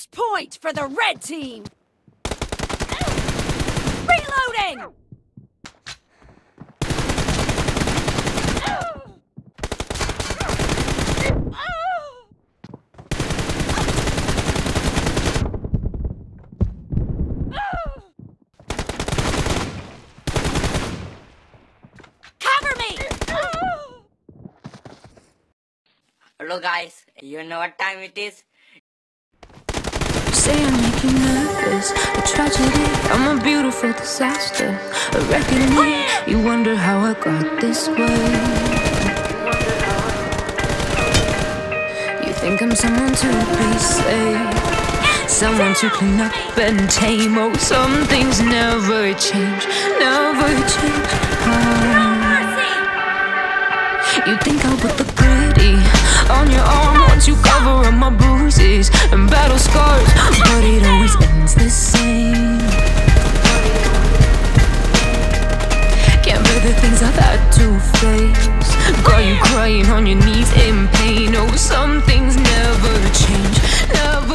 First point for the red team! Reloading! Cover me! Hello guys, you know what time it is? Say I make you nervous, a tragedy, I'm a beautiful disaster, a reckoning. You wonder how I got this way. You think I'm someone to be saved, someone to clean up and tame. Oh, some things never change, never change. You think I'll put the gritty on your arm once you cover up my bruises and battle scars, but it always ends the same. Can't bear the things I've had to face, got you crying on your knees in pain. Oh, some things never change, never